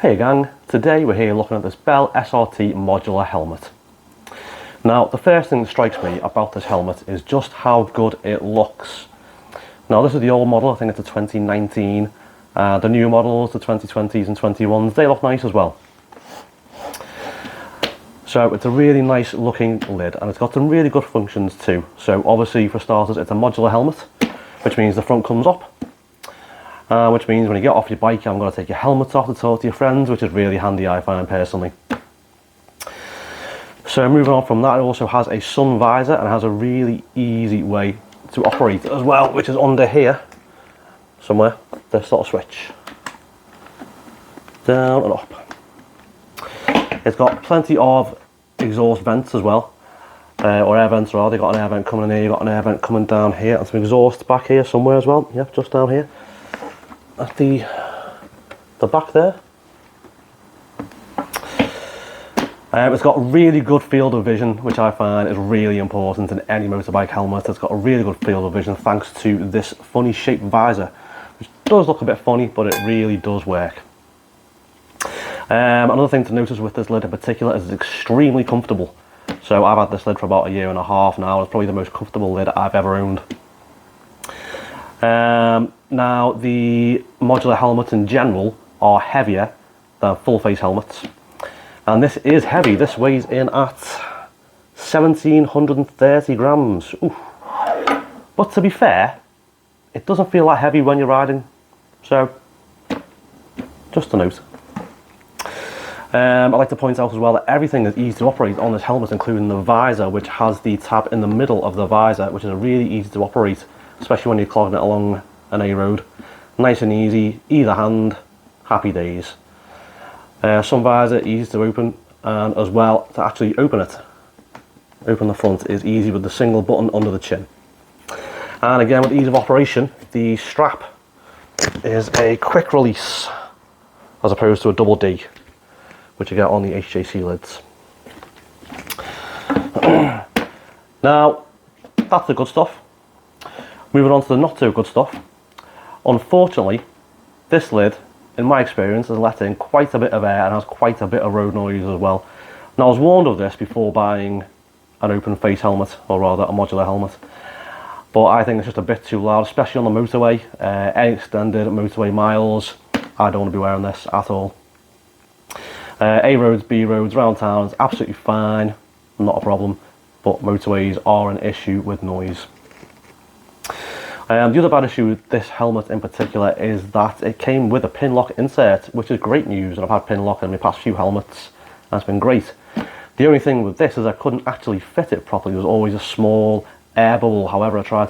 Hey gang, today we're here looking at this Bell SRT Modular helmet. Now the first thing that strikes me about this helmet is just how good it looks. Now this is the old model, I think it's a 2019. The new models, the 2020s and 21s, they look nice as well. So it's a really nice looking lid and it's got some really good functions too. So obviously for starters it's a modular helmet, which means the front comes up. Which means when you get off your bike, I'm going to take your helmet off to talk to your friends, which is really handy, I find personally. So moving on from that, it also has a sun visor and has a really easy way to operate as well, which is under here somewhere, this little switch. Down and up. It's got plenty of exhaust vents as well, or air vents rather. They've got an air vent coming in here, you've got an air vent coming down here, and some exhaust back here somewhere as well, yep, just down here. At the back there. It's got a really good field of vision, which I find is really important in any motorbike helmet. It's got a really good field of vision thanks to this funny shaped visor, which does look a bit funny, but it really does work. Another thing to notice with this lid in particular is it's extremely comfortable. So I've had this lid for about 1.5 years now. It's probably the most comfortable lid I've ever owned. Now the modular helmets in general are heavier than full face helmets, and this is heavy. This weighs in at 1730 grams. Oof. But to be fair, it doesn't feel that heavy when you're riding, so just a note. I'd like to point out as well that everything is easy to operate on this helmet, including the visor, which has the tab in the middle of the visor, which is really easy to operate, especially when you're clogging it along an A road. Nice and easy, either hand, happy days. Sun visor, easy to open, and as well to actually open it. Open the front is easy with the single button under the chin. And again, with ease of operation, the strap is a quick release as opposed to a double D, which you get on the HJC lids. Now, that's the good stuff. Moving on to the not so good stuff. Unfortunately, this lid, in my experience, has let in quite a bit of air and has quite a bit of road noise as well. Now I was warned of this before buying an open face helmet, or rather a modular helmet, but I think it's just a bit too loud, especially on the motorway. Any extended motorway miles, I don't want to be wearing this at all. A roads, B roads, around town is absolutely fine, not a problem, but motorways are an issue with noise. The other bad issue with this helmet in particular is that it came with a pin lock insert, which is great news, and I've had pin lock in my past few helmets and it's been great. The only thing with this is I couldn't actually fit it properly. There was always a small air bubble. However I tried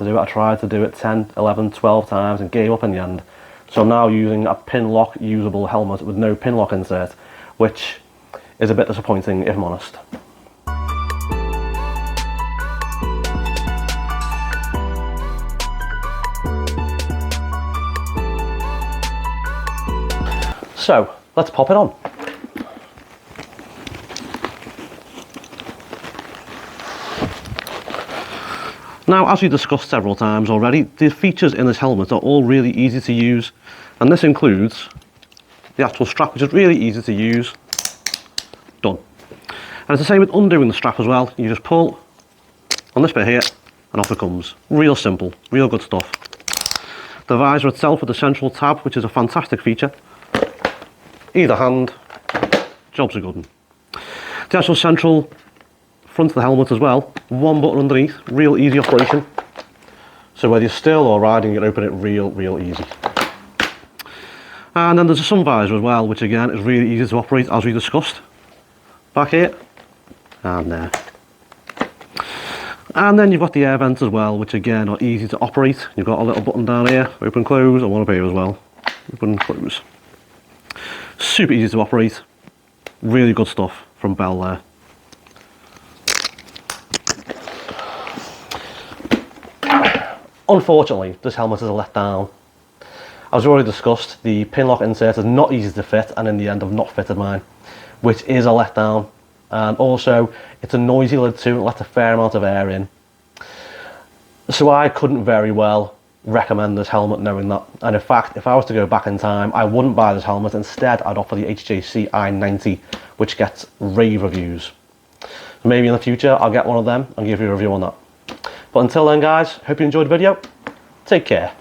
to do it 10, 11, 12 times and gave up in the end. So I'm now using a pin lock usable helmet with no pin lock insert, which is a bit disappointing if I'm honest. So, let's pop it on. Now, as we discussed several times already, the features in this helmet are all really easy to use, and this includes the actual strap, which is really easy to use. Done. And it's the same with undoing the strap as well. You just pull on this bit here, and off it comes. Real simple, real good stuff. The visor itself with the central tab, which is a fantastic feature. Either hand, job's a good one. The actual central front of the helmet as well, one button underneath, real easy operation. So whether you're still or riding, you can open it real easy. And then there's a sun visor as well, which again is really easy to operate as we discussed. Back here, and there. And then you've got the air vents as well, which again are easy to operate. You've got a little button down here, open, close, and one up here as well, open, close. Super easy to operate, really good stuff from Bell there. Unfortunately, this helmet is a letdown. As we already discussed, the pin lock insert is not easy to fit, and in the end I've not fitted mine, which is a letdown. And also, it's a noisy lid too, it lets a fair amount of air in. So I couldn't very well recommend this helmet knowing that. And in fact, if I was to go back in time, I wouldn't buy this helmet. Instead, I'd opt for the HJC i90, which gets rave reviews. Maybe in the future, I'll get one of them and give you a review on that. But until then, guys, hope you enjoyed the video. Take care.